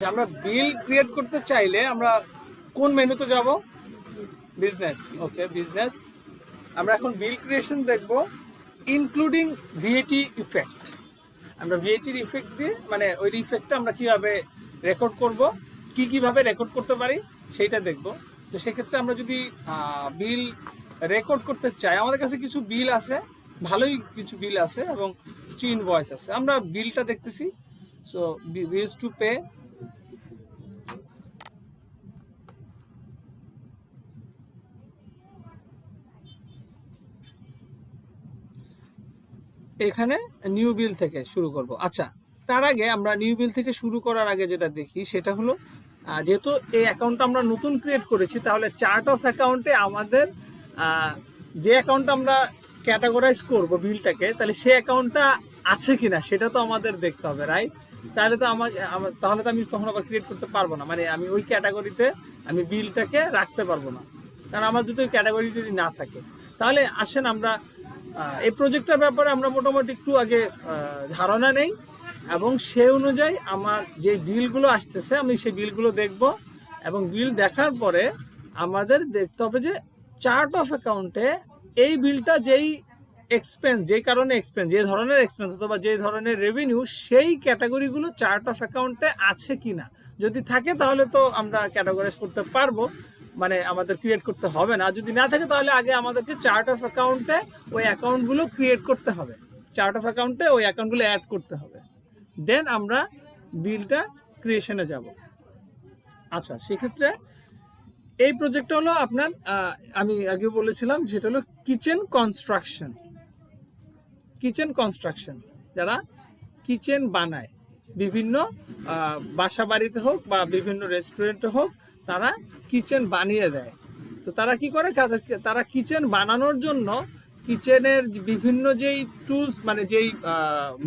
আমরা বিল ক্রিয়েট করতে চাইলে আমরা কোন মেনুতে যাব? বিজনেস। ওকে, বিজনেস। আমরা এখন বিল ক্রিয়েশন দেখব, ইনক্লুডিং ভিএটি ইফেক্ট। আমরা ভিএটির ইফেক্ট দিয়ে মানে ওই ইফেক্টটা আমরা কিভাবে রেকর্ড করব, কিভাবে রেকর্ড করতে পারি সেইটা দেখব। তো সেক্ষেত্রে আমরা যদি বিল রেকর্ড করতে চাই, আমাদের কাছে কিছু বিল আছে, ভালোই কিছু বিল আছে এবং কিছু ইনভয়েস আছে। আমরা বিলটা দেখতেছি। সো বিলস টু পে, এখানে নিউ বিল থেকে শুরু করব। আচ্ছা, তার আগে আমরা নিউ বিল থেকে শুরু করার আগে যেটা দেখি সেটা হলো, যেহেতু এই অ্যাকাউন্টটা আমরা নতুন ক্রিয়েট করেছি, তাহলে চার্ট অফ অ্যাকাউন্টে আমাদের যে অ্যাকাউন্টটা আমরা ক্যাটাগরাইজ করব বিলটাকে, তাহলে সেই অ্যাকাউন্টটা আছে কিনা সেটা তো আমাদের দেখতে হবে, রাইট? তাহলে তো তাহলে তো আমি তখন আবার ক্রিয়েট করতে পারবো না, মানে আমি ওই ক্যাটাগরিতে আমি বিলটাকে রাখতে পারবো না, কারণ আমার যদি ওই ক্যাটাগরি যদি না থাকে। তাহলে আসেন আমরা এই প্রজেক্টটার ব্যাপারে আমরা মোটামুটি একটু আগে ধারণা নেই, এবং সেই অনুযায়ী আমার যে বিলগুলো আসতেছে আমি সেই বিলগুলো দেখব, এবং বিল দেখার পরে আমাদের দেখতে হবে যে চার্ট অফ অ্যাকাউন্টে এই বিলটা যেই এক্সপেন্স, যেই কারণে এক্সপেন্স, যে ধরনের এক্সপেন্স অথবা যে ধরনের রেভিনিউ, সেই ক্যাটাগরিগুলো চার্ট অফ অ্যাকাউন্টে আছে কিনা। যদি থাকে তাহলে তো আমরা ক্যাটাগরাইজ করতে পারবো, মানে আমাদের ক্রিয়েট করতে হবে না। যদি না থাকে তাহলে আগে আমাদেরকে চার্ট অফ অ্যাকাউন্টে ওই অ্যাকাউন্টগুলো ক্রিয়েট করতে হবে, চার্ট অফ অ্যাকাউন্টে ওই অ্যাকাউন্টগুলো অ্যাড করতে হবে, দেন আমরা বিলটা ক্রিয়েশনে যাব। আচ্ছা, সেক্ষেত্রে এই প্রজেক্টটা হলো আপনার, আমি আগে বলেছিলাম যেটা হলো কিচেন কনস্ট্রাকশন। কিচেন কনস্ট্রাকশন, যারা কিচেন বানায়, বিভিন্ন বাসা বাড়িতে হোক বা বিভিন্ন রেস্টুরেন্টে হোক, তারা কিচেন বানিয়ে দেয়। তো তারা কি করে, তারা কিচেন বানানোর জন্য কিচেনের বিভিন্ন যেই টুলস, মানে যেই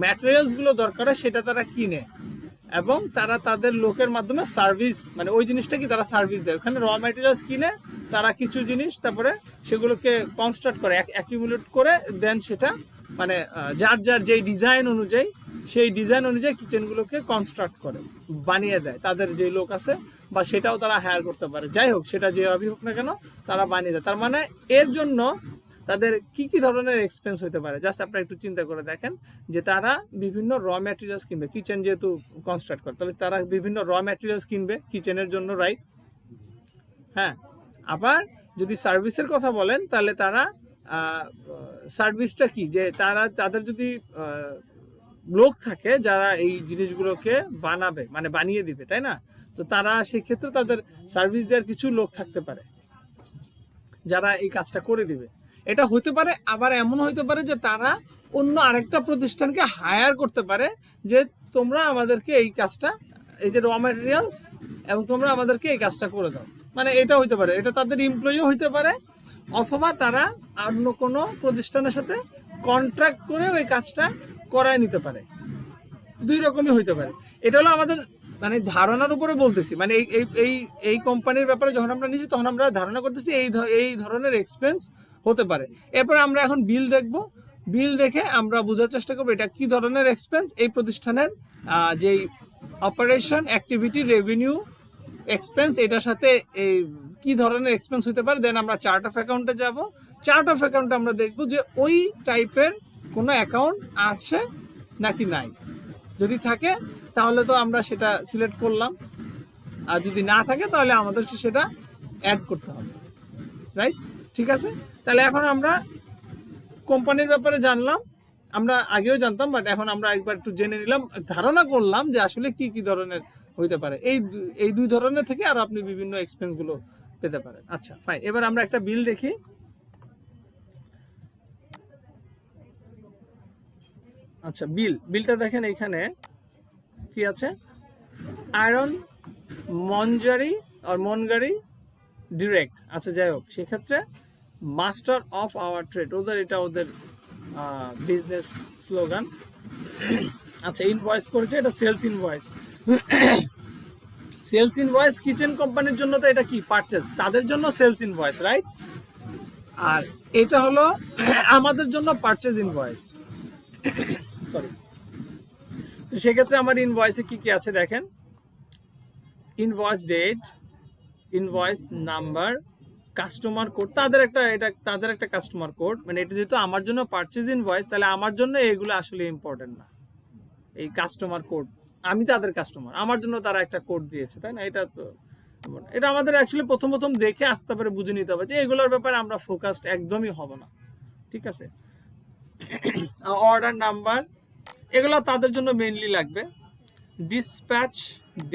ম্যাটেরিয়ালসগুলো দরকার হয় সেটা তারা কিনে, এবং তারা তাদের লোকের মাধ্যমে সার্ভিস, মানে ওই জিনিসটা কি তারা সার্ভিস দেয়। ওখানে র ম্যাটেরিয়ালস কিনে তারা কিছু জিনিস, তারপরে সেগুলোকে কনস্ট্রাক্ট করে, অ্যাকিউমুলেট করে, দেন সেটা মানে যার যার যেই ডিজাইন অনুযায়ী, সেই ডিজাইন অনুযায়ী কিচেনগুলোকে কনস্ট্রাক্ট করে, বানিয়ে দেয়। তাদের যে লোক আছে বা সেটাও তারা হায়ার করতে পারে, যাই হোক সেটা যেভাবেই হোক না কেন তারা বানিয়ে দেয়। তার মানে এর জন্য তাদের কি কি ধরনের এক্সপেন্স হতে পারে, জাস্ট আপনারা একটু চিন্তা করে দেখেন যে তারা বিভিন্ন র ম্যাটেরিয়ালস কিনবে, কিচেন যেহেতু কনস্ট্রাক্ট করে, তাহলে তারা বিভিন্ন র ম্যাটেরিয়ালস কিনবে কিচেনের জন্য, রাইট? হ্যাঁ, আবার যদি সার্ভিসের কথা বলেন তাহলে তারা সার্ভিসটা কি, যে তাদের যদি লোক থাকে যারা এই জিনিসগুলোকে বানাবে, মানে বানিয়ে দিবে, তাই না? তো তারা সেই ক্ষেত্রে তাদের সার্ভিস দেওয়ার কিছু লোক থাকতে পারে যারা এই কাজটা করে দিবে। এটা হতে পারে, আবার এমন হতে পারে যে তারা অন্য আরেকটা প্রতিষ্ঠানকে হায়ার করতে পারে, যে তোমরা আমাদেরকে এই কাজটা, এই যে র ম্যাটেরিয়ালস, এবং তোমরা আমাদেরকে এই কাজটা করে দাও। মানে এটা হতে পারে, এটা তাদের এমপ্লয়িও হতে পারে, অথবা তারা অন্য কোনো প্রতিষ্ঠানের সাথে কন্ট্রাক্ট করে ওই কাজটা করায় নিতে পারে। দুই রকমই হইতে পারে। এটা হলো আমাদের মানে ধারণার উপরে বলতেছি, মানে এই এই এই কোম্পানির ব্যাপারে যখন আমরা নিচ্ছি তখন আমরা ধারণা করতেছি এই ধরনের এক্সপেন্স হতে পারে। এরপরে আমরা এখন বিল দেখব, বিল দেখে আমরা বোঝার চেষ্টা করবো এটা কি ধরনের এক্সপেন্স, এই প্রতিষ্ঠানের যেই অপারেশন, অ্যাক্টিভিটি, রেভিনিউ, এক্সপেন্স, এটার সাথে এই কি ধরনের এক্সপেন্স হতে পারে। দেন আমরা চার্ট অফ অ্যাকাউন্টে যাব। চার্ট অফ অ্যাকাউন্টে আমরা দেখব যে ওই টাইপের কোনো অ্যাকাউন্ট আছে নাকি নাই। যদি থাকে তাহলে তো আমরা সেটা সিলেক্ট করলাম, আর যদি না থাকে তাহলে আমাদেরকে সেটা অ্যাড করতে হবে, রাইট? ঠিক আছে, তাহলে এখন আমরা কোম্পানির ব্যাপারে জানলাম, আমরা আগেও জানতাম, বাট এখন আমরা একবার একটু জেনে নিলাম, ধারণা করলাম যে আসলে কি কি ধরনের হইতে পারে। এই দুই ধরনের থেকে আর আপনি বিভিন্ন এক্সপেন্সগুলো পেতে পারেন। আচ্ছা, ফাইন, এবার আমরা একটা বিল দেখি। আচ্ছা, বিলটা দেখেন, এইখানে কি আছে, আয়রন মনজারি আর মনগারি ডিরেক্ট। আচ্ছা, যাই হোক, সেক্ষেত্রে মাস্টার অফ আওয়ার ট্রেড, এটা ওদের বিজনেস স্লোগান। আচ্ছা, ইনভয়েস করেছে, এটা sales invoice. Sales invoice kitchen কোম্পানির জন্য তো এটা কি পারচেজ, তাদের জন্য সেলস ইনভয়েস, রাইট? আর এটা হলো আমাদের জন্য পারচেজ ইনভয়েস। সরি। তো সেক্ষেত্রে আমার ইনভয়েসে কি কি আছে দেখেন, invoice date, invoice number, customer code, তাদের একটা কাস্টমার কোড, মানে এটা যেহেতু আমার জন্য পারচেজ ইনভয়েস, তাহলে আমার জন্য এগুলো আসলে ইম্পর্টেন্ট না। এই কাস্টমার কোড, আমি তাদের কাস্টমার, আমার জন্য তারা একটা কোড দিয়েছে, তাই না? এটা আমাদের অ্যাকচুয়ালি প্রথম দেখে আসতে পারে, বুঝে নিতে হবে যে এগুলোর ব্যাপারে আমরা ফোকাসড একদমই হব না, ঠিক আছে? অর্ডার নাম্বার, এগুলো তাদের জন্য মেইনলি লাগবে। ডিসপ্যাচ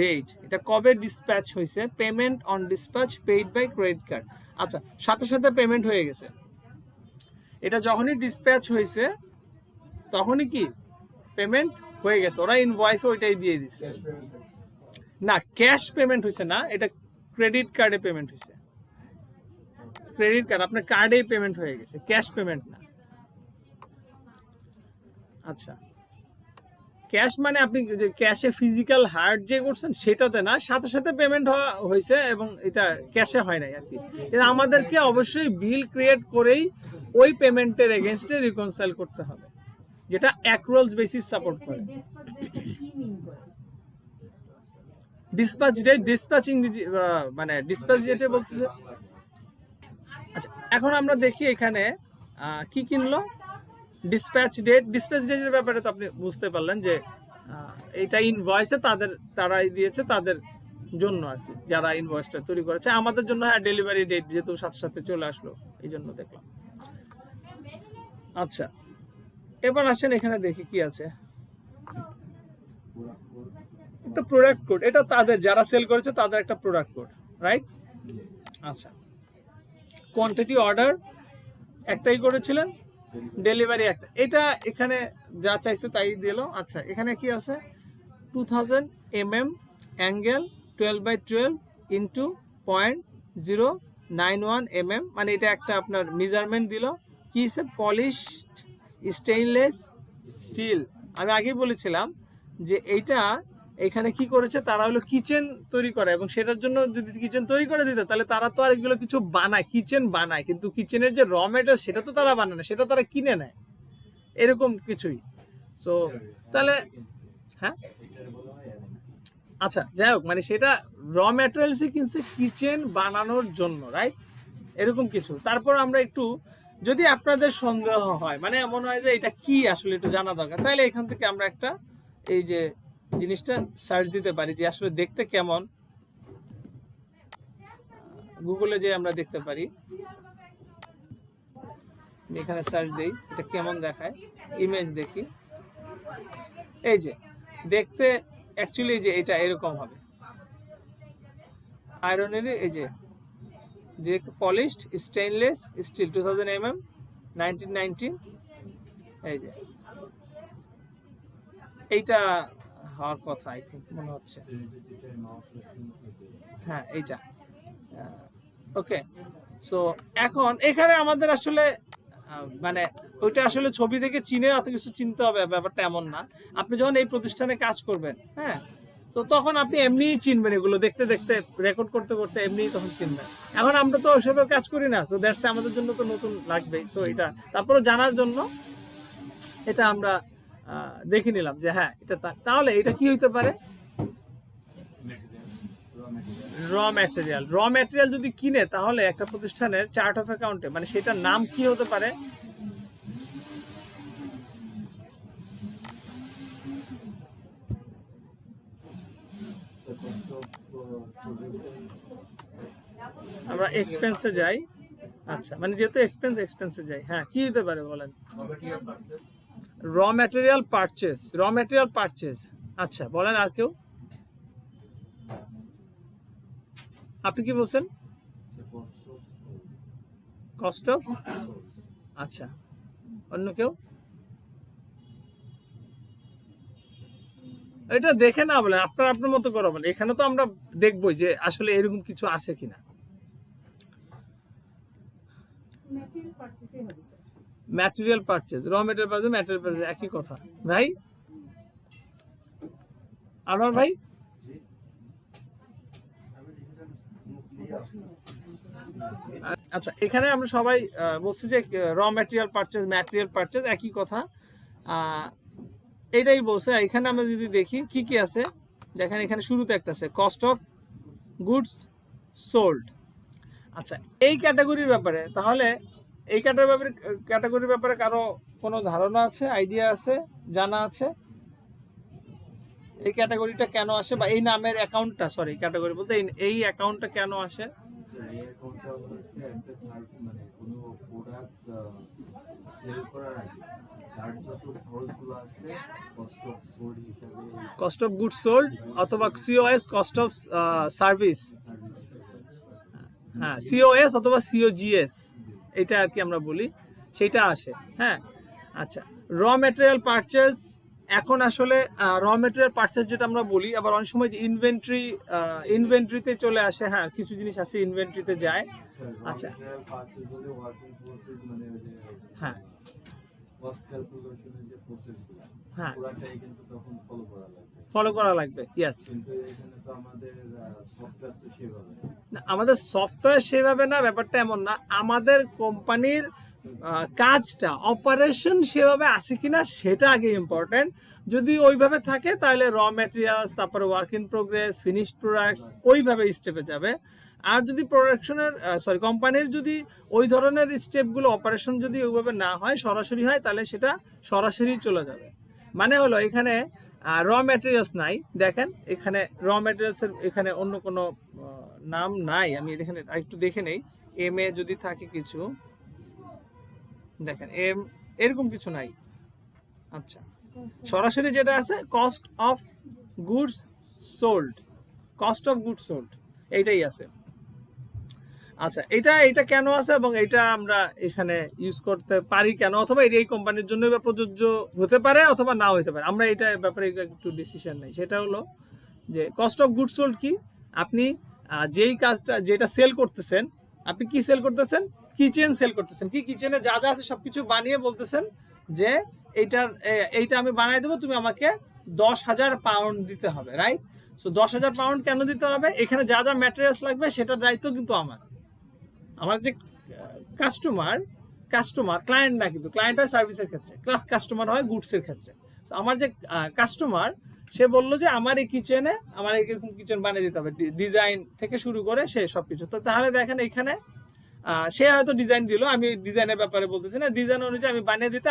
ডেট, এটা কবে ডিসপ্যাচ হয়েছে, payment on dispatch paid by credit card. আচ্ছা, সাথে সাথে পেমেন্ট হয়ে গেছে, এটা যখনই ডিসপ্যাচ হয়েছে তখনই কি পেমেন্ট হয়ে গেছে, ওরা ইনভয়েস ওইটাই দিয়ে দিছে। না, ক্যাশ পেমেন্ট হয়েছে না, এটা ক্রেডিট কার্ডে পেমেন্ট হয়েছে। ক্রেডিট কার্ড আপনার কার্ডেই পেমেন্ট হয়ে গেছে, ক্যাশ পেমেন্ট না। আচ্ছা, ক্যাশ মানে আপনি যে ক্যাশে ফিজিক্যাল হার্ড যে করছেন সেটাতে না, সাথে সাথে পেমেন্ট হয়েছে এবং এটা ক্যাশে হয় নাই আর কি। আমাদেরকে অবশ্যই বিল ক্রিয়েট করেই ওই পেমেন্টের এগেনস্টে রিকনসাইল করতে হবে, যেটা অ্যাক্রুয়ালস বেসিস সাপোর্ট করে। ডিসপ্যাচ ডেট, ডিসপ্যাচিং মানে ডিসপ্যাচ ডেটে বলতেছে। আচ্ছা, এখন আমরা দেখি এখানে কি কিনলো। ডিসপ্যাচ ডেট, ডিসপ্যাচ ডেটের ব্যাপারে তো আপনি বুঝতে পারলেন যে এটা ইনভয়েসে তারাই দিয়েছে তাদের জন্য আর কি, যারা ইনভয়েসটা তৈরি করেছে। আমাদের জন্য হ্যাঁ ডেলিভারি ডেট যেহেতু সাথে সাথে চলে আসলো, এই জন্য দেখলাম। আচ্ছা, এবার আসেন এখানে দেখি কি আছে। একটা প্রোডাক্ট কোড, এটা তাদের যারা সেল করেছে তাদের একটা প্রোডাক্ট কোড, রাইট? আচ্ছা, কোয়ান্টিটি অর্ডার একটাই করেছিলেন, ডেলিভারি একটা, এটা এখানে যা চাইছে তাই দিল। আচ্ছা, এখানে কি আছে, 2000 mm angle 12x12 into 0.091 mm, মানে এটা একটা আপনার মেজারমেন্ট দিল। কি হিসেবে, পলিশড স্টেইনলেস স্টিল। আমি আগেই বলেছিলাম যে এইটা এখানে কি করেছে, তারা হলো কিচেন তৈরি করে, এবং সেটার জন্য যদি কিচেন তৈরি করে দিত তাহলে তারা তো আর এগুলো কিছু বানায়, কিচেন বানায়, কিন্তু কিচেনের যে র মেটেরিয়াল সেটা তো তারা বানায় না, সেটা তারা কিনে নেয়, এরকম কিছুই। তো তাহলে হ্যাঁ, আচ্ছা যাই হোক, মানে সেটা র ম্যাটেরিয়ালসই কিনছে কিচেন বানানোর জন্য, রাইট? এরকম কিছু। তারপর আমরা একটু, যদি আপনাদের সন্দেহ হয়, মানে মনে হয় যে এটা কি আসলে একটু জানা দরকার, তাহলে এখান থেকে আমরা একটা এই যে জিনিসটা সার্চ দিতে পারি যে আসলে দেখতে কেমন, গুগলে যে আমরা দেখতে পারি, এখানে সার্চ দেই এটা কেমন দেখায়, ইমেজ দেখি, এই যে দেখতে অ্যাকচুয়ালি যে এটা এরকম হবে, আয়রনের এই যে direct polished stainless steel 2000 mm 1919, এই যে এইটা হওয়ার কথা আই থিঙ্ক, মনে হচ্ছে হ্যাঁ এইটা। ওকে, সো এখন এখানে আমাদের আসলে মানে ওইটা আসলে ছবি থেকে চিনে অত কিছু চিনতে হবে ব্যাপারটা এমন না। আপনি যখন এই প্রতিষ্ঠানে কাজ করবেন, হ্যাঁ, তো তখন আপনি এমনিই চিনবেন, এগুলো দেখতে দেখতে রেকর্ড করতে করতে এমনিই তখন চিনবেন। এখন আমরা তো ওইসব কাজ করি না, সো দ্যাটস আমাদের জন্য তো নতুন লাগবেই। সো এটা তারপরে জানার জন্য এটা আমরা দেখে নিলাম যে হ্যাঁ এটা, তাহলে এটা কি হইতে পারে, র ম্যাটেরিয়াল যদি কিনে তাহলে একটা প্রতিষ্ঠানের চার্ট অফ অ্যাকাউন্টে, মানে সেটার নাম কি হতে পারে, আমরা এক্সপেন্সে যাই। আচ্ছা, মানে যেহেতু এক্সপেন্সে যাই, হ্যাঁ কি হতে পারে বলেন, র ম্যাটেরিয়াল পারচেজ। আচ্ছা বলেন আর কেউ, আপনি কি বলছেন, কস্ট অফ। আচ্ছা, অন্য কেউ, এটা দেখে না বলেন, আপনার মতো করে বলেন। এখানে তো আমরা দেখবই যে আসলে এরকম কিছু আছে কিনা। ম্যাটেরিয়াল পারচেজ, র ম্যাটেরিয়াল পারচেজ একই কথা ভাই, আনোয়ার ভাই। আচ্ছা, এখানে আমরা সবাই বলছি যে র ম্যাটেরিয়াল পারচেজ একই কথা, এটাই বলছে। এখানে আমরা যদি দেখি কি কি আছে, দেখেন এখানে শুরুতে একটা আছে কস্ট অফ গুডস সোল্ড। আচ্ছা, এই ক্যাটাগরির ব্যাপারে, তাহলে এই ক্যাটাগরির ব্যাপারে কারো কোনো ধারণা আছে, আইডিয়া আছে, জানা আছে? এই ক্যাটাগরিটা কেন আসে, বা এই নামের অ্যাকাউন্টটা, সরি ক্যাটাগরি বলতে এই অ্যাকাউন্টটা কেন আসে? এই অ্যাকাউন্টটা হচ্ছে একটা মানে কোনো প্রোডাক্ট সেল করার আগে তার যত খরচগুলো আছে কস্ট অফ সোল্ড হিসাবে, কস্ট অফ গুডস সোল্ড অথবা সিওএস, কস্ট অফ সার্ভিস। হ্যাঁ, সিওএস অথবা সিওজিএস, এটা আর কি আমরা বলি, সেইটা আসে। হ্যাঁ, আচ্ছা, র মেটেরিয়াল পারচেজ। এখন আসলে র মেটেরিয়াল পারচেজ যেটা আমরা বলি, আবার অনেক সময় যে ইনভেন্টরিতে চলে আসে। হ্যাঁ, কিছু জিনিস আছে ইনভেন্টরিতে যায়। আচ্ছা, হ্যাঁ কস্ট ক্যালকুলেশনের যে প্রসেসগুলো, হ্যাঁ পুরাটাই কিন্তু তখন ফলো করা লাগবে। ইয়েস, কিন্তু এখানে তো আমাদের সফটওয়্যার তো সেভাবে না, আমাদের সফটওয়্যার সেভাবে না, ব্যাপারটা এমন না। আমাদের কোম্পানির কাজটা, অপারেশন সেভাবে আছে কিনা সেটা আগে ইম্পর্টেন্ট। যদি ওইভাবে থাকে তাহলে র ম্যাটেরিয়ালস, তারপরে work in progress, finished products ওইভাবে স্টেপে যাবে। আর যদি কোম্পানির যদি ওই ধরনের স্টেপগুলো, অপারেশন যদি ওইভাবে না হয়, সরাসরি হয়, তাহলে সেটা সরাসরি চলে যাবে। মানে হলো এখানে র ম্যাটেরিয়ালস নাই, দেখেন এখানে র ম্যাটেরিয়ালসের এখানে অন্য কোনো নাম নাই। আমি এখানে একটু দেখে নেই, এম এ যদি থাকে কিছু, দেখেন এম এরকম কিছু নাই। আচ্ছা, সরাসরি যেটা আছে cost of goods sold, cost of goods sold এইটাই আছে। আচ্ছা, এটা কেন আছে এবং এটা আমরা এখানে ইউজ করতে পারি কেন, অথবা এই কোম্পানির জন্য প্রযোজ্য হতে পারে অথবা নাও হতে পারে, আমরা এটা ব্যাপারে একটু ডিসিশন নেই। সেটা হলো যে কস্ট অফ গুডস সোল্ড কি, আপনি যেই কাজটা যেটা সেল করতেছেন, আপনি কি সেল করতেছেন, কিচেন সেল করতেছেন। কি কিচেনে যা যা আছে সবকিছু বানিয়ে বলতেছেন যে এইটা আমি বানাই দেবো, তুমি আমাকে 10,000 পাউন্ড দিতে হবে, রাইট? সো 10,000 পাউন্ড কেন দিতে হবে? এখানে যা যা ম্যাটেরিয়ালস লাগবে সেটার দায়িত্ব কিন্তু আমার যে কাস্টমার ক্লায়েন্ট না, কিন্তু ক্লায়েন্ট হয় সার্ভিসের ক্ষেত্রে, কাস্টমার হয় গুডসের ক্ষেত্রে। আমার যে কাস্টমার, সে বললো যে আমার এই কিচেনে আমার এরকম কিচেন বানিয়ে দিতে হবে, ডিজাইন থেকে শুরু করে সে সবকিছু। তো তাহলে দেখেন এখানে সে হয়তো ডিজাইন দিল, আমি ডিজাইনের ব্যাপারে বলতেছি না, ডিজাইন অনুযায়ী আমি বানিয়ে দিতে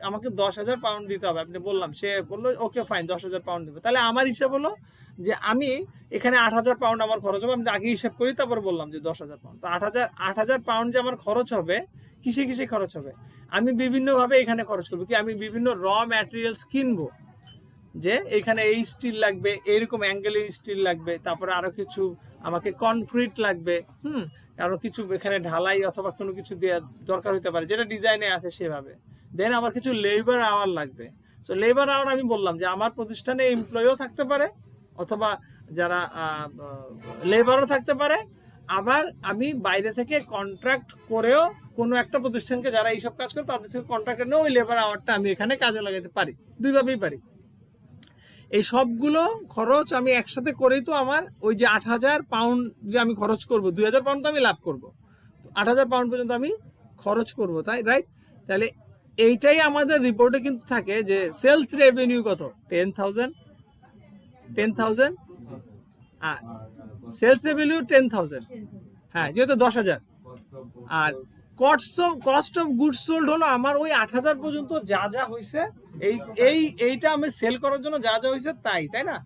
আমাকে 10,000 পাউন্ড দিতে হবে। আপনি বললাম, সে বললো ওকে ফাইন 10,000 পাউন্ড দেবে। তাহলে আমার হিসাব হলো যে আমি এখানে 8,000 পাউন্ড আমার খরচ হবে। আমি আগে হিসাব করি, তারপর বললাম যে 10,000 পাউন্ড। তো 8,000 পাউন্ড যে আমার খরচ হবে, কিসে খরচ হবে? আমি বিভিন্নভাবে এখানে খরচ করবো। কি, আমি বিভিন্ন র ম্যাটেরিয়ালস কিনবো, যে এখানে এই স্টিল লাগবে, এইরকম অ্যাঙ্গেলের স্টিল লাগবে, তারপরে আরো কিছু আমাকে কনক্রিট লাগবে, আরো কিছু এখানে ঢালাই অথবা কোনো কিছু দেওয়ার দরকার হতে পারে যেটা ডিজাইনে আছে সেভাবে। দেন আমার কিছু লেবার আওয়ার লাগবে। সো লেবার আওয়ার আমি বললাম যে আমার প্রতিষ্ঠানে এমপ্লয়িও থাকতে পারে, অথবা যারা লেবারও থাকতে পারে, আবার আমি বাইরে থেকে কন্ট্রাক্ট করেও কোনো একটা প্রতিষ্ঠানকে যারা এইসব কাজ করে তাদের থেকে কন্ট্রাক্ট নিয়ে ওই লেবার আওয়ারটা আমি এখানে কাজে লাগাতে পারি, দুইভাবেই পারি। এই সবগুলো খরচ আমি একসাথে করেই তো আমার ওই যে 8,000 পাউন্ড যে আমি খরচ করব, 2,000 পাউন্ড তো আমি লাভ করব, 8,000 পাউন্ড পর্যন্ত আমি খরচ করব, তাই রাইট? তাহলে এইটাই আমাদের রিপোর্টে কিন্তু থাকে যে সেলস রেভিনিউ কত, 10,000, সেলস রেভিনিউ 10,000, হ্যাঁ যেহেতু 10,000। আর কস্ট অফ গুডস সোল্ড হলো আমার ওই 8,000 পর্যন্ত যা যা হয়েছে, এইটা আমি সেল করার জন্য যা যা হয়েছে তাই না?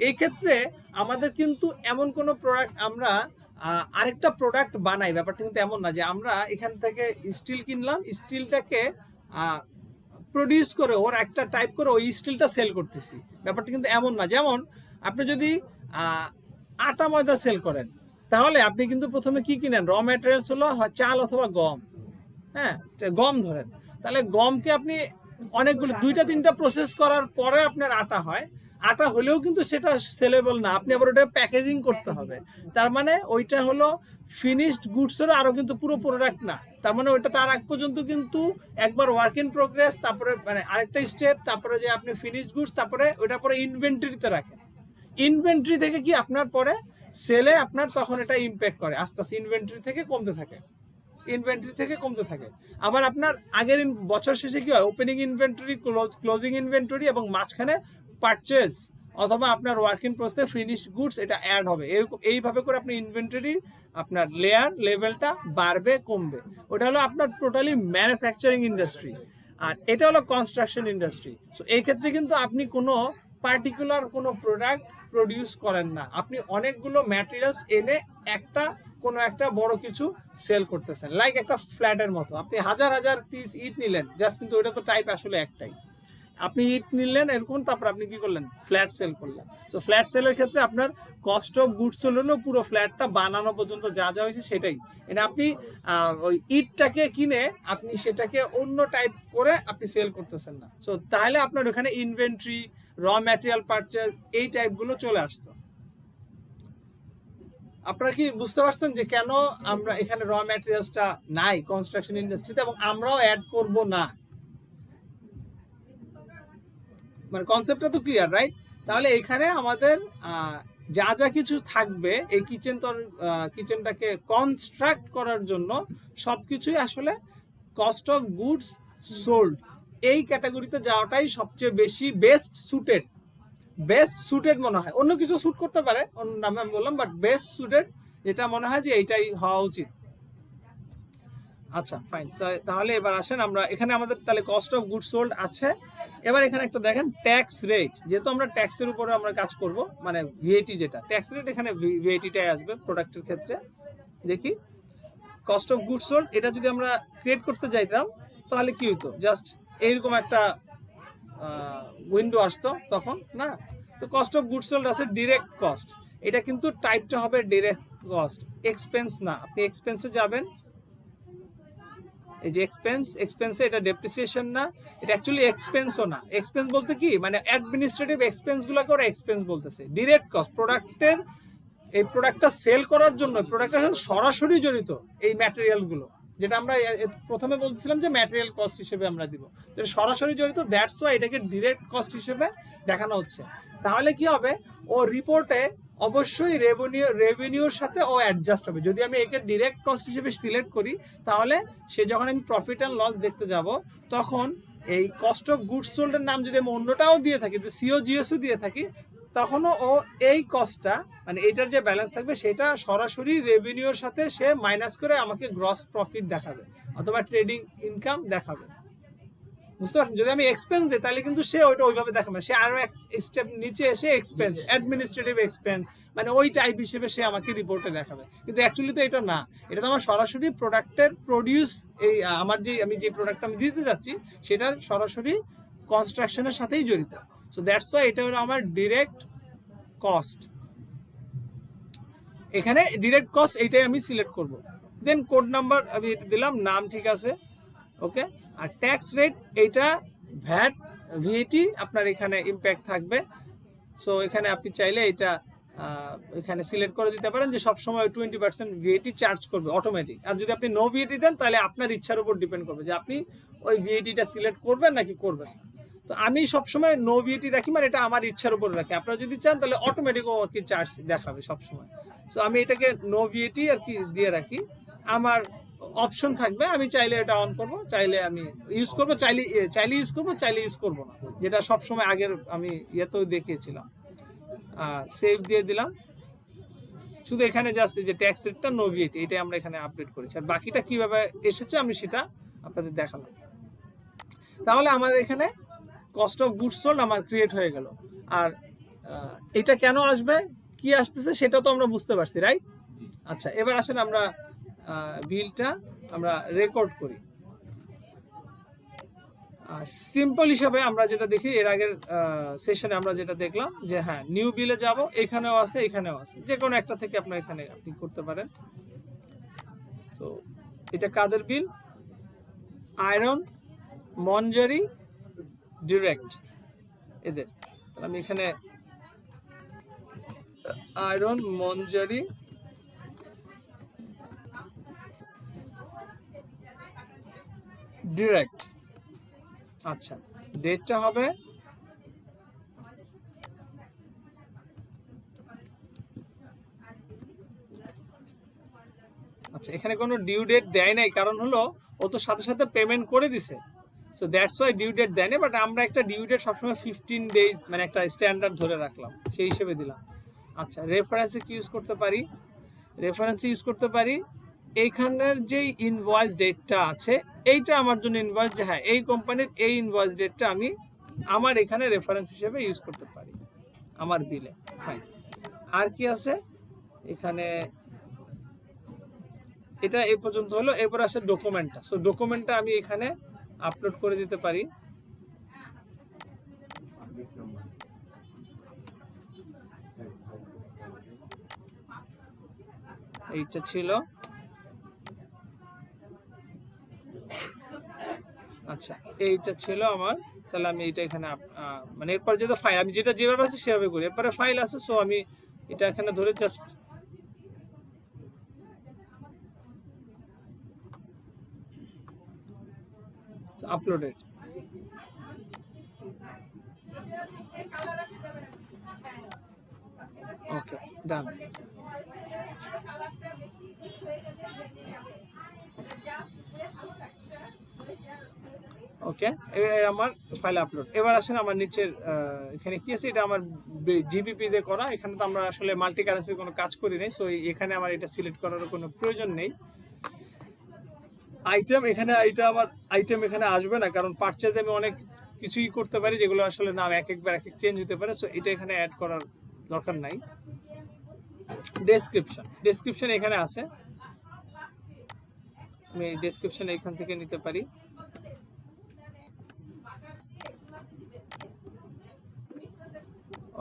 এই ক্ষেত্রে আমাদের কিন্তু এমন কোন প্রোডাক্ট, আমরা আরেকটা প্রোডাক্ট বানাই, ব্যাপারটা কিন্তু এমন না যে আমরা এখান থেকে স্টিল কিনলাম, স্টিলটাকে প্রডিউস করে ওর একটা টাইপ করে ওই স্টিলটা সেল করতেছি, ব্যাপারটা কিন্তু এমন না। যেমন আপনি যদি আটা ময়দা সেল করেন, তাহলে আপনি কিন্তু প্রথমে কি কিনেন, র ম্যাটেরিয়ালস হলো চাল অথবা গম। হ্যাঁ, গম ধরেন, তাহলে গমকে আপনি অনেকগুলো 2-3টা প্রসেস করার পরে আপনার আটা হয়। আটা হলেও কিন্তু সেটা সেলেবল না, আপনি আবার ওটা প্যাকেজিং করতে হবে। তার মানে ওইটা হলো ফিনিশড গুডসেরও আরও কিন্তু পুরো প্রোডাক্ট না। তার মানে ওইটা তার আগ পর্যন্ত কিন্তু একবার ওয়ার্ক ইন প্রোগ্রেস, তারপরে মানে আরেকটা স্টেপ, তারপরে যে আপনি ফিনিশড গুডস, তারপরে ওইটা পরে ইনভেন্টরিতে রাখেন। ইনভেন্টরি থেকে কি আপনার পরে সেলে আপনার তখন এটা ইম্প্যাক্ট করে, আস্তে আস্তে ইনভেন্টরি থেকে কমতে থাকে। আবার আপনার আগের বছর শেষে কি হয়, ওপেনিং ইনভেন্টরি, ক্লোজিং ইনভেন্টরি এবং মাঝখানে পারচেজ অথবা আপনার ওয়ার্ক ইন প্রসেসে ফিনিশ গুডস এটা অ্যাড হবে। এরকম এইভাবে করে আপনি ইনভেন্টরি আপনার লেভেলটা বাড়বে কমবে। ওটা হলো আপনার টোটালি ম্যানুফ্যাকচারিং ইন্ডাস্ট্রি, আর এটা হলো কনস্ট্রাকশন ইন্ডাস্ট্রি। সো এই ক্ষেত্রে কিন্তু আপনি কোনো পার্টিকুলার কোনো প্রোডাক্ট প্রডিউস করেন না, আপনি অনেকগুলো ম্যাটেরিয়ালস এনে কোনো একটা বড় কিছু সেল করতেছেন, লাইক একটা ফ্ল্যাটের মতো। আপনি হাজার হাজার পিস ইট নিলেন জাস্ট, কিন্তু ওটা তো টাইপ আসলে একটাই। আপনি ইট নিলেন এরকম, তারপর আপনি কি করলেন, ফ্ল্যাট সেল করলেন। তো ফ্ল্যাট সেলের ক্ষেত্রে আপনার কস্ট অফ গুডস হলো পুরো ফ্ল্যাটটা বানানো পর্যন্ত যা যা হয়েছে সেটাই। মানে আপনি ওই ইটটাকে কিনে আপনি সেটাকে অন্য টাইপ করে আপনি সেল করতেছেন না। সো তাহলে আপনার ওখানে ইনভেন্টরি, র ম্যাটেরিয়াল পারচেজ এই টাইপগুলো চলে আসতো। আপনারা কি বুঝতে পারছেন যে কেন আমরা এখানে র ম্যাটেরিয়ালসটা নাই কনস্ট্রাকশন ইন্ডাস্ট্রিতে, এবং আমরাও অ্যাড করব না? মানে কনসেপ্টটা তো ক্লিয়ার, রাইট? তাহলে এখানে আমাদের যা যা কিছু থাকবে এই কিচেনটাকে কনস্ট্রাক্ট করার জন্য সবকিছুই আসলে কস্ট অফ গুডস সোল্ড এই ক্যাটাগরিতে যাওয়াটাই সবচেয়ে বেশি বেস্ট সুটেড মনে হয়। অন্য কিছু স্যুট করতে পারে, অন্য নামে আমি বললাম, বাট বেস্ট সুটেড যেটা মনে হয় যে এইটাই হওয়া উচিত। আচ্ছা ফাইন, তাহলে এবার আসেন আমরা এখানে আমাদের তাহলে কস্ট অফ গুডস সোল্ড আছে। এবার এখানে একটা দেখেন ট্যাক্স রেট, যেহেতু আমরা ট্যাক্সের উপরে আমরা কাজ করব, মানে ভিএটি যেটা ট্যাক্স রেট, এখানে ভিএটিটাই আসবে প্রোডাক্টের ক্ষেত্রে। দেখি কস্ট অফ গুডস সোল্ড, এটা যদি আমরা ক্রিয়েট করতে যাইতাম তাহলে কি হতো, জাস্ট এইরকম একটা উইন্ডো আসতো তখন না। তো কস্ট অফ গুডস সোল্ড আছে ডিরেক্ট কস্ট, এটা কিন্তু টাইপটা হবে ডিরেক্ট কস্ট, এক্সপেন্স না। আপনি এক্সপেন্সে যাবেন, এই যে এক্সপেন্সে এটা ডেপ্রিসিয়েশন না, এটা অ্যাকচুয়ালি এক্সপেন্সও না। এক্সপেন্স বলতে কি, মানে অ্যাডমিনিস্ট্রেটিভ এক্সপেন্সগুলোকে ওরা এক্সপেন্স বলতেছে। ডিরেক্ট কস্ট প্রোডাক্টের, এই প্রোডাক্টটা সেল করার জন্য প্রোডাক্টের সাথে সরাসরি জড়িত এই ম্যাটেরিয়ালগুলো, যেটা আমরা প্রথমে বলছিলাম যে ম্যাটেরিয়াল কস্ট হিসেবে আমরা দিব, সরাসরি জড়িত, দ্যাটস ওয়াই এটাকে ডিরেক্ট কস্ট হিসেবে দেখানো হচ্ছে। তাহলে কি হবে, ও রিপোর্টে অবশ্যই রেভিনিউর সাথে ও অ্যাডজাস্ট হবে। যদি আমি একে ডিরেক্ট কস্ট হিসেবে সিলেক্ট করি, তাহলে সে যখন আমি প্রফিট অ্যান্ড লস দেখতে যাব, তখন এই কস্ট অফ গুডস সোল্ডের নাম যদি আমি অন্যটাও দিয়ে থাকি, যে সিওজিএসও দিয়ে থাকি, তখনও ও এই কস্টটা, মানে এটার যে ব্যালেন্স থাকবে সেটা সরাসরি রেভিনিউর সাথে সে মাইনাস করে আমাকে গ্রস প্রফিট দেখাবে অথবা ট্রেডিং ইনকাম দেখাবে। বুঝতে পারছেন? যদি আমি এক্সপেন্স দিই তাহলে কিন্তু সে ওইটা ওইভাবে দেখাবে, সে আরো এক স্টেপ নিচে এসে এক্সপেন্স, অ্যাডমিনিস্ট্রেটিভ এক্সপেন্স, মানে ওই টাইপ হিসেবে সে আমাকে রিপোর্টে দেখাবে। কিন্তু অ্যাকচুয়ালি তো এটা না, এটা তো আমার সরাসরি প্রোডাক্টের প্রডিউস, এই আমি যে প্রোডাক্টটা আমি দিতে যাচ্ছি সেটার সরাসরি কনস্ট্রাকশনের সাথেই জড়িত। সো দ্যাটস ওয়াই এটা হলো আমার ডিরেক্ট কস্ট। এখানে ডিরেক্ট কস্ট এইটাই আমি সিলেক্ট করব। দেন কোড নাম্বার আমি এটা দিলাম, নাম ঠিক আছে, ওকে। আর ট্যাক্স রেট, এইটা ভ্যাট ভিএটি আপনার এখানে ইম্প্যাক্ট থাকবে। সো এখানে আপনি চাইলে এটা এখানে সিলেক্ট করে দিতে পারেন যে সবসময় 20% ভিএটি চার্জ করবে অটোমেটিক। আর যদি আপনি নো ভিএটি দেন তাহলে আপনার ইচ্ছার উপর ডিপেন্ড করবে যে আপনি ওই ভিএটিটা সিলেক্ট করবেন নাকি করবেন না। তো আমি সবসময় নো ভিএটি রাখি, মানে এটা আমার ইচ্ছার উপর রাখি। আপনারা যদি চান তাহলে অটোমেটিক আর কি চার্জ দেখাবে সবসময়। সো আমি এটাকে নো ভিএটি আর কি দিয়ে রাখি, আমার অপশন থাকবে, আমি চাইলে এটা অন করব, চাইলে আমি ইউজ করব, চাইলে ইউজ করব, চাইলে ইউজ করব না, যেটা সবসময় আগের আমি ইয়েতেও দেখিয়েছিলাম। সেভ দিয়ে দিলাম, শুধু এখানে জাস্ট যে ট্যাক্স রেটটা নো ভিএটি এটাই আমরা এখানে আপডেট করেছি, আর বাকিটা কিভাবে এসেছে আমি সেটা আপনাদের দেখালাম। তাহলে আমাদের এখানে কস্ট অফ গুডস সোল্ড আমার ক্রিয়েট হয়ে গেল। আর এটা কেন আসবে, কি আসতেছে সেটা তো আমরা বুঝতে পারছি, রাইট? আচ্ছা, এবার আসেন আমরা বিলটা আমরা রেকর্ড করি। সিম্পল হিসাবে আমরা যেটা দেখি, এর আগের সেশনে আমরা যেটা দেখলাম যে হ্যাঁ নিউ বিলে যাব, এখানেও আছে এখানেও আছে, যে কোনো একটা থেকে আপনার এখানে আপনি করতে পারেন। তো এটা কাদের বিল? আয়রন মঞ্জারি ডিরেক্ট, এদের। আমি এখানে আয়রন মঞ্জারি ডিরেক্ট। আচ্ছা, ডেটটা হবে আচ্ছা, এখানে কোনো ডিউ ডেট দেয় নাই, কারণ হলো ও তো সাথে সাথে পেমেন্ট করে দিছে। So that's why due date দেয় না, বাট আমরা একটা ডিউ ডেট সবসময় 15 ডেজ মানে একটা স্ট্যান্ডার্ড ধরে রাখলাম, সেই হিসেবে দিলাম। আচ্ছা, রেফারেন্সে কি ইউজ করতে পারি? রেফারেন্সে ইউজ করতে পারি এইখানের যে ইনভয়েস ডেটটা আছে, এইটা আমার জন্য ইনভয়েস, যে হ্যাঁ এই কোম্পানির এই ইনভয়েস ডেটটা আমি আমার এখানে রেফারেন্স হিসেবে ইউজ করতে পারি আমার বিলে। ফাইন। আর কি আছে এখানে? এটা এই পর্যন্ত হলো। এরপর আছে ডকুমেন্টটা। সো ডকুমেন্টটা আমি এখানে আপলোড করে দিতে পারি। এইটা ছিল। আচ্ছা, এইটা ছিল আমার। তাহলে আমি এটা এখানে মানে এরপর যেটা ফাইল, আমি যেটা যেভাবে আছে সেভাবে করি। এরপরে ফাইল আছে, সো আমি এটা এখানে ধরে জাস্ট আপলোডেড। ওকে, ডান। ওকে, আমার ফাইল আপলোড। এবার আসেন আমার নিচের এখানে কি আছে, এটা আমার জিবিপি দিয়ে করা। এখানে তো আমরা আসলে মাল্টি কারেন্সির কোনো কাজ করি নাই, সো এখানে আমার এটা সিলেক্ট করার কোনো প্রয়োজন নেই। আইটেম এখানে, এটা আমার আইটেম এখানে আসবে না, কারণ পারচেজ আমি অনেক কিছুই করতে পারি যেগুলো আসলে নাম এক একবার এক এক চেঞ্জ হতে পারে, সো এটা এখানে অ্যাড করার দরকার নাই। ডেসক্রিপশন এখানে আছে, আমি ডেসক্রিপশন এখান থেকে নিতে পারি।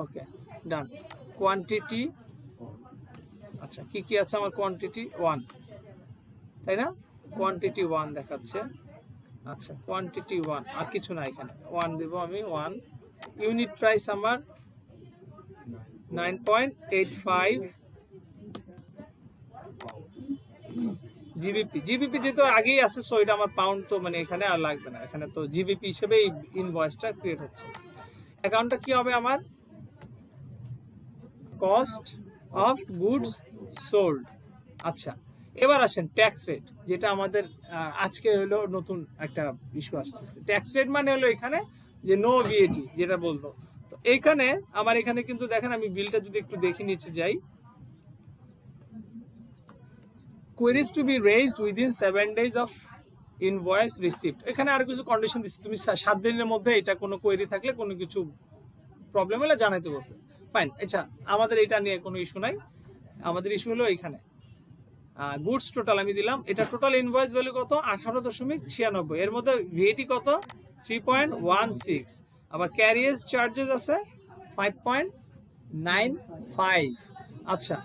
ওকে, ডান। কোয়ান্টিটি, আচ্ছা কি কি আছে আমার? কোয়ান্টিটি 1, তাই না? কোয়ান্টিটি 1 দেখাচ্ছে। আচ্ছা, কোয়ান্টিটি 1, আর কিছু না, এখানে 1 দেব আমি। 1 ইউনিট প্রাইস আমার 9.85 জিবিপি যেহেতু আগেই আছে, সো এটা আমার পাউন্ড, তো মানে এখানে আর লাগবে না। এখানে তো জিবিপি হিসেবে এই ইনভয়েসটা ক্রিয়েট হচ্ছে। অ্যাকাউন্টটা কি হবে আমার? Cost of goods sold. আচ্ছা, এবার আসেন ট্যাক্স রেট, যেটা আমাদের আজকে হলো নতুন একটা ইস্যু আসছে। ট্যাক্স রেট মানে হলো এখানে যে নো ভিএটি যেটা বলতো। তো এইখানে আমার এখানে কিন্তু দেখেন, আমি বিলটা যদি একটু দেখে নিচে যাই, queries to be raised within 7 days of invoice receipt. এখানে আর কিছু কন্ডিশন দিচ্ছে, তুমি 7 দিনের মধ্যে এটা কোনো কোয়েরি থাকলে কোনো কিছু প্রবলেম হলে জানাইতে বলছে। ফাইন। আচ্ছা, আমাদের এটা নিয়ে কোনো ইস্যু নাই। আমাদের ইস্যু হলো এইখানে গুডস টোটাল আমি দিলাম। এটা টোটাল ইনভয়েস ভ্যালু কত? 18.96। এর মধ্যে ভিএটি কত? 3.16। আবার ক্যারিয়েজ চার্জেস আছে 5.95। আচ্ছা,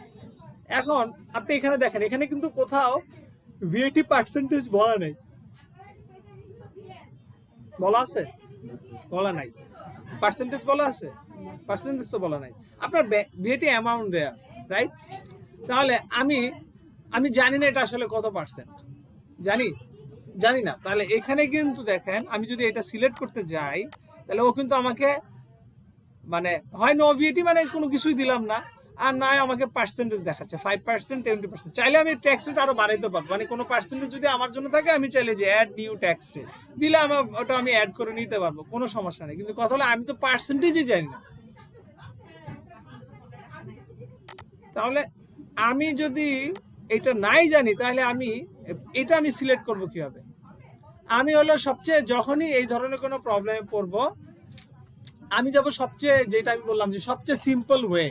এখন আপনি এখানে দেখেন, এখানে কিন্তু কোথাও ভিএটি পার্সেন্টেজ বলা নেই। বলা আছে? বলা নাই। পার্সেন্টেজ বলা আছে? পার্সেন্টেজ তো বলা নাই। আপনার ভিএটি অ্যামাউন্ট দেয়া আছে, রাইট? তাহলে আমি জানি না এটা আসলে কত পার্সেন্ট, জানি না। তাহলে এখানে কিন্তু দেখেন, আমি যদি এটা সিলেক্ট করতে যাই, তাহলে ও কিন্তু আমাকে মানে হয় নো ভিএটি মানে কোনো কিছুই দিলাম না, আর নয় আমাকে পার্সেন্টেজ দেখাচ্ছে 5%, 20%। চাইলে আমি ট্যাক্স রেট আরো বাড়াইতে পারবো, মানে কোনো পার্সেন্টেজ যদি আমার জন্য থাকে, আমি চাইলে যে অ্যাড নিউ ট্যাক্স রেট দিলে আমার ওটা আমি অ্যাড করে নিতে পারবো, কোনো সমস্যা নেই। কিন্তু কথা হলো আমি তো পার্সেন্টেজই জানি না। তাহলে আমি যদি এটা নাই জানি, তাহলে এটা আমি সিলেক্ট করব কিভাবে? আমি হলো সবচেয়ে, যখনই এই ধরনের কোনো প্রবলেমে পড়বো, আমি যাব সবচেয়ে, যেটা আমি বললাম যে সবচেয়ে সিম্পল ওয়ে,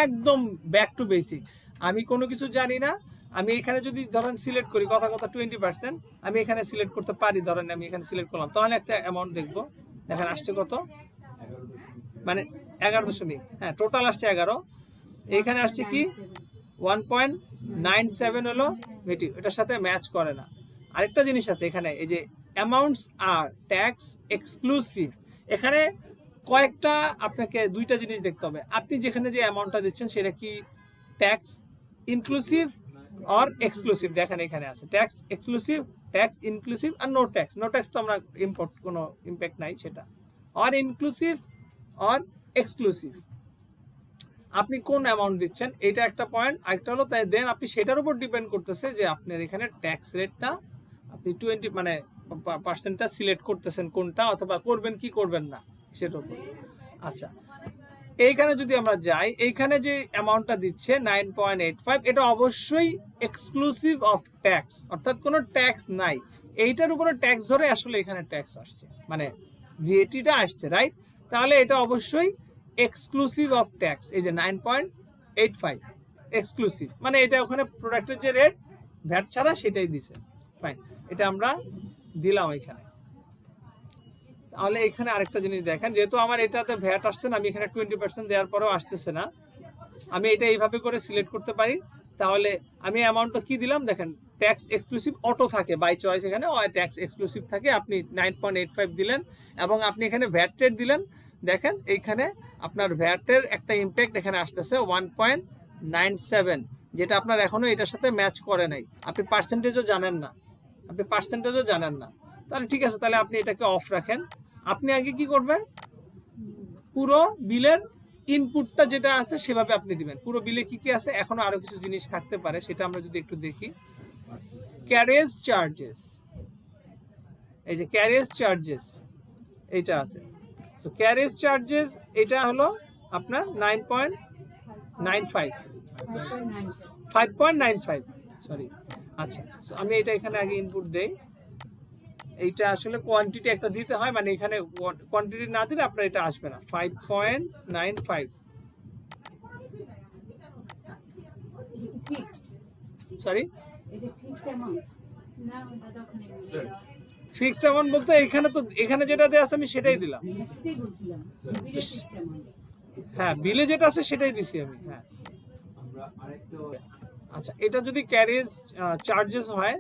একদম ব্যাক টু বেসিক। আমি কোনো কিছু জানি না, আমি এখানে যদি ধরেন সিলেক্ট করি কথা 20%, আমি এখানে সিলেক্ট করতে পারি। ধরেন আমি এখানে সিলেক্ট করলাম, তাহলে একটা অ্যামাউন্ট দেখবো, দেখেন আসছে কত, মানে 11 হ্যাঁ, টোটাল আসছে 11। এইখানে আসছে কি 1.97 হলো ভিটি, এটার সাথে ম্যাচ করে না। আরেকটা জিনিস আছে এখানে, এই যে অ্যামাউন্টস আর ট্যাক্স এক্সক্লুসিভ। এখানে কয়েকটা আপনাকে দুইটা জিনিস দেখতে হবে। আপনি যেখানে যে অ্যামাউন্টটা দিচ্ছেন সেটা কি ট্যাক্স ইনক্লুসিভ অর এক্সক্লুসিভ? দেখেন এখানে আছে ট্যাক্স এক্সক্লুসিভ, ট্যাক্স ইনক্লুসিভ আর নো ট্যাক্স। নো ট্যাক্স তো আমরা ইম্পোর্ট, কোনো ইম্প্যাক্ট নাই সেটা। অর ইনক্লুসিভ অর এক্সক্লুসিভ, আপনি কোন অ্যামাউন্ট দিচ্ছেন, এটা একটা পয়েন্ট। আরেকটা হলো তাই দেন আপনি সেটার উপর ডিপেন্ড করতেছে যে আপনার এখানে ট্যাক্স রেটটা আপনি 20 মানে পার্সেন্টটা সিলেক্ট করতেছেন কোনটা, অথবা করবেন কি করবেন না সেটার উপর। আচ্ছা, এইখানে যদি আমরা যাই, এইখানে যে অ্যামাউন্টটা দিচ্ছে 9.85, এটা অবশ্যই এক্সক্লুসিভ অফ ট্যাক্স, অর্থাৎ কোনো ট্যাক্স নাই। এইটার উপরে ট্যাক্স ধরে আসলে এখানে ট্যাক্স আসছে, মানে ভিএটিটা আসছে, রাইট? তাহলে এটা অবশ্যই এক্সক্লুসিভ অফ ট্যাক্স। এই যে 9.85 এক্সক্লুসিভ, মানে এটা ওখানে প্রোডাক্টের যে রেট ভ্যাট ছাড়া সেটাই দিছে। ফাইন, এটা আমরা দিলাম এখানে। তাহলে এখানে আরেকটা জিনিস দেখেন, যেহেতু আমার এটাতে ভ্যাট আসছে না, আমি এখানে 20% দেওয়ার পরেও আসতেছে না, আমি এটা এইভাবে করে সিলেক্ট করতে পারি। তাহলে আমি অ্যামাউন্টটা কি দিলাম দেখেন, ট্যাক্স এক্সক্লুসিভ অটো থাকে বাই চয়েস, এখানে ট্যাক্স এক্সক্লুসিভ থাকে, আপনি 9.85 দিলেন এবং আপনি এখানে ভ্যাট রেট দিলেন। দেখেন এইখানে আপনার ভ্যাটের একটা ইম্প্যাক্ট এখানে আসতেছে 1.97, যেটা আপনার এখনো এটার সাথে ম্যাচ করে নাই। আপনি পার্সেন্টেজও জানেন না, তাহলে ঠিক আছে, তাহলে আপনি এটাকে অফ রাখেন। আপনি আগে কি করবেন, পুরো বিলের ইনপুটটা যেটা আছে সেভাবে আপনি দিবেন। পুরো বিলে কি কি আছে, এখনো আরো কিছু জিনিস থাকতে পারে, সেটা আমরা যদি একটু দেখি। ক্যারেজ চার্জেস, এই যে ক্যারেজ চার্জেস এইটা আছে। তো ক্যারেজ চার্জেস এটা হলো আপনার 5.95, সরি। আচ্ছা, আমি এটা এখানে আগে ইনপুট দেই। এইটা আসলে কোয়ান্টিটি একটা দিতে হয়, মানে এখানে কোয়ান্টিটি না দিলে আপনার এটা আসবে না। 5.95, সরি, ফিক্সড অ্যামাউন্ট বলতে এখানে তো, এখানে যেটা দেওয়া আছে আমি সেটাই দিলাম। হ্যাঁ, বিলে যেটা আছে সেটাই দিছি আমি। হ্যাঁ, আচ্ছা, এটা যদি ক্যারেজ চার্জেস হয়,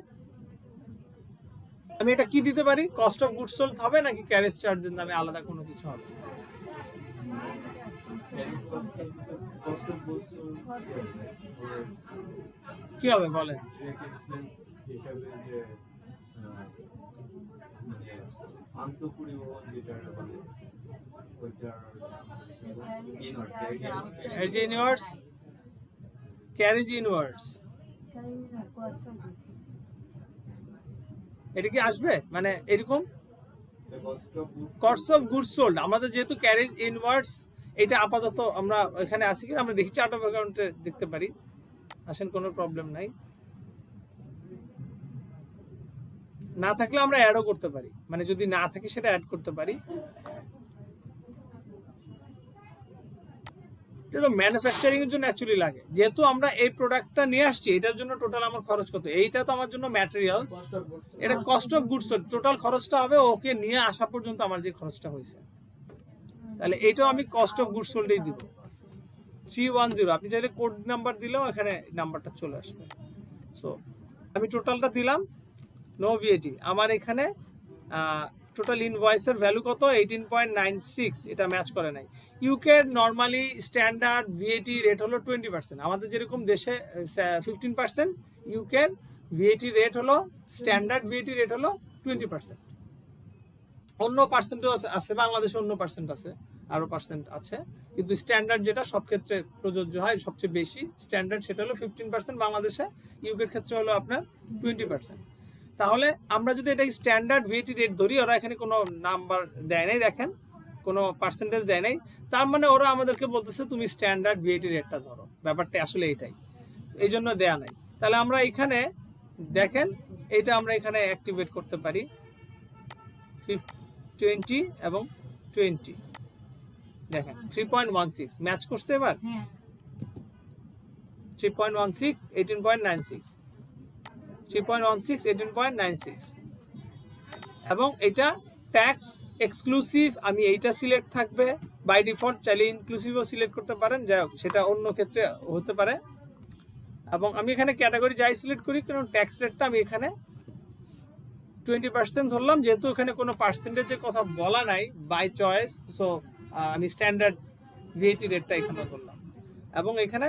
আমি এটা কি দিতে পারি, কস্ট অফ গুডস সোল্ড হবে নাকি ক্যারেজ চার্জের নামে আলাদা কোনো কিছু হবে? কি হবে বলেন? ক্যারেজ ইনওয়ার্ডস, এটা কি আসবে, মানে এরকম কস্ট অফ গুডস সোল্ড আমাদের যেহেতু ক্যারেজ ইনওয়ার্ডস, এটা আপাতত আমরা এখানে আসি কিনা আমরা দেখি, চার্ট অফ অ্যাকাউন্টে দেখতে পারি। আসেন, কোনো প্রবলেম নাই, না থাকলে আমরা অ্যাডও করতে পারি, মানে যদি না থাকে সেটা অ্যাড করতে পারি। এটা ম্যানুফ্যাকচারিং এর জন্য অ্যাকচুয়ালি লাগে, যেহেতু আমরা এই প্রোডাক্টটা নিয়ে আসছি, এটার জন্য টোটাল আমার খরচ কত, এইটা তো আমার জন্য ম্যাটেরিয়ালস, এটা কস্ট অফ গুডস, টোটাল খরচটা হবে ওকে নিয়ে আসা পর্যন্ত আমার যে খরচটা হয়েছে, তাহলে এইটাও আমি কস্ট অফ গুডস সোল্ডেই দিব 310। আপনি চাইলে কোড নাম্বার দিলেও এখানে নাম্বারটা চলে আসবে। সো আমি টোটালটা দিলাম, নো ভিএটি। আমার এখানে টোটাল ইনভয়েসের ভ্যালু কত, 18.96, এটা ম্যাচ করে নাই। UK normally standard VAT rate হলো 20%, আমাদের যেরকম দেশে 15%, ইউকের ভিএটি রেট হলো, স্ট্যান্ডার্ড ভিএটি রেট হলো 20%। অন্য পার্সেন্টও আছে, বাংলাদেশে অন্য পার্সেন্ট আছে, আরও পার্সেন্ট আছে, কিন্তু স্ট্যান্ডার্ড যেটা সব ক্ষেত্রে প্রযোজ্য হয় সবচেয়ে বেশি স্ট্যান্ডার্ড, সেটা হলো 15% বাংলাদেশে, ইউকের ক্ষেত্রে হলো আপনার 20%। তাহলে আমরা যদি এটা স্ট্যান্ডার্ড ভিএটি রেট ধরি, ওরা এখানে কোনো নাম্বার দেয় নাই, দেখেন কোনো পার্সেন্টেজ দেয় নাই, তার মানে ওরা আমাদেরকে বলতেছে তুমি স্ট্যান্ডার্ড ভিএটি রেটটা ধরো, ব্যাপারটা আসলে এটাই, এই জন্য দেয়া নাই। তাহলে আমরা এখানে দেখেন, এটা আমরা এখানে অ্যাক্টিভেট করতে পারি 20 এবং 20, দেখেন 3.16 ম্যাচ করছে এবার, 3.16 18.96, 3.16 18.96, এবং এটা ট্যাক্স এক্সক্লুসিভ, আমি এইটা সিলেক্ট থাকবে বাই ডিফল্ট, চাইলে ইনক্লুসিভও সিলেক্ট করতে পারেন, যাই হোক সেটা অন্য ক্ষেত্রে হতে পারে। এবং আমি এখানে ক্যাটাগরি যাই সিলেক্ট করি, কারণ ট্যাক্স রেটটা আমি এখানে 20% ধরলাম, যেহেতু এখানে কোনো পার্সেন্টেজের কথা বলা নাই বাই চয়েস, সো আমি স্ট্যান্ডার্ড ভিএটি রেটটা এখানে ধরলাম। এবং এখানে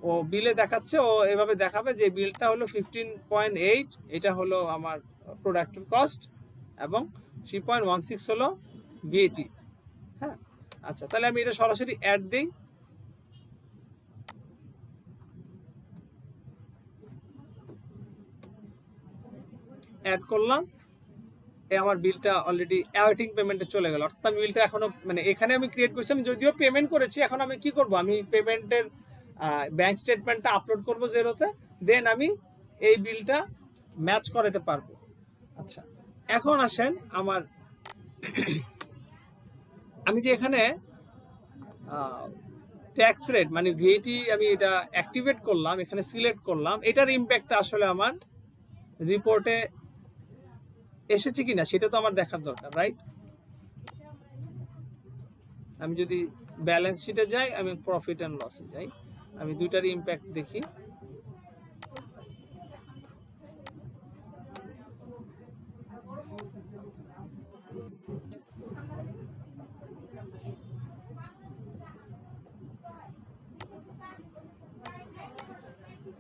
ও বিলে দেখাচ্ছে, ও এভাবে দেখাবে যে বিলটা হলো 15.8, এটা হলো আমার প্রোডাক্টের কস্ট, এবং 3.16 হলো ভিএটি। হ্যাঁ, আচ্ছা, তাহলে আমি এটা সরাসরি অ্যাড দিই, অ্যাড করলাম, এই আমার বিলটা অলরেডি অ্যাওয়েটিং পেমেন্টে চলে গেল, অর্থাৎ আমি বিলটা এখনো মানে এখানে আমি ক্রিয়েট করছি, আমি যদিও পেমেন্ট করেছি, এখন আমি কি করব, আমি পেমেন্টের ব্যাংক স্টেটমেন্টটা আপলোড করব জেরোতে, দেন আমি এই বিলটা ম্যাচ করাতে পারবো। আচ্ছা, এখন আসেন আমার আমি যে এখানে ট্যাক্স রেট মানে ভিএটি আমি এটা অ্যাক্টিভেট করলাম, এখানে সিলেক্ট করলাম, এটার ইম্প্যাক্টটা আসলে আমার রিপোর্টে এসেছে কিনা সেটা তো আমার দেখার দরকার, রাইট? আমি যদি ব্যালেন্স শিটে যাই, আমি প্রফিট অ্যান্ড লসে যাই, আমি দুইটার ইম্প্যাক্ট দেখি।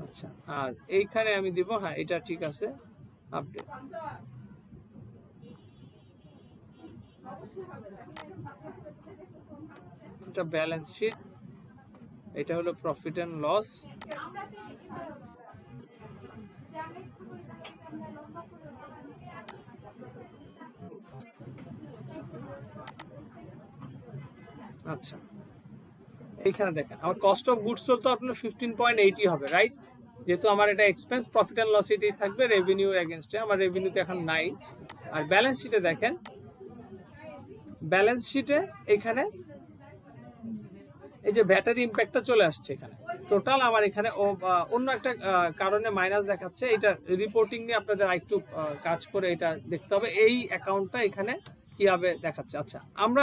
আচ্ছা, আর এইখানে আমি দিব, হ্যাঁ এটা ঠিক আছে, আপডেট। এটা ব্যালেন্স শিট, এটা হলো প্রফিট এন্ড লস। আচ্ছা, এইখানে দেখেন আমার কস্ট অফ গুডস সোল্ড তো আপনার 15.80 হবে, রাইট? যেহেতু আমার এটা এক্সপেন্স, প্রফিট অ্যান্ড লস এটাই থাকবে রেভিনিউ এগেনস্টে, আমার রেভিনিউতে এখন নাই। আর ব্যালেন্স শিটে দেখেন, ব্যালেন্স শিটে এখানে এই যে ব্যাটারি ইম্প্যাক্টটা চলে আসছে এখানে, টোটাল আমার এখানে অন্য একটা কারণে মাইনাস দেখাচ্ছে। এটা রিপোর্টিং নিয়ে আপনাদের আরেকটু কাজ করে এটা দেখতে হবে এই অ্যাকাউন্টটা এখানে কিভাবে দেখাচ্ছে। আচ্ছা, আমরা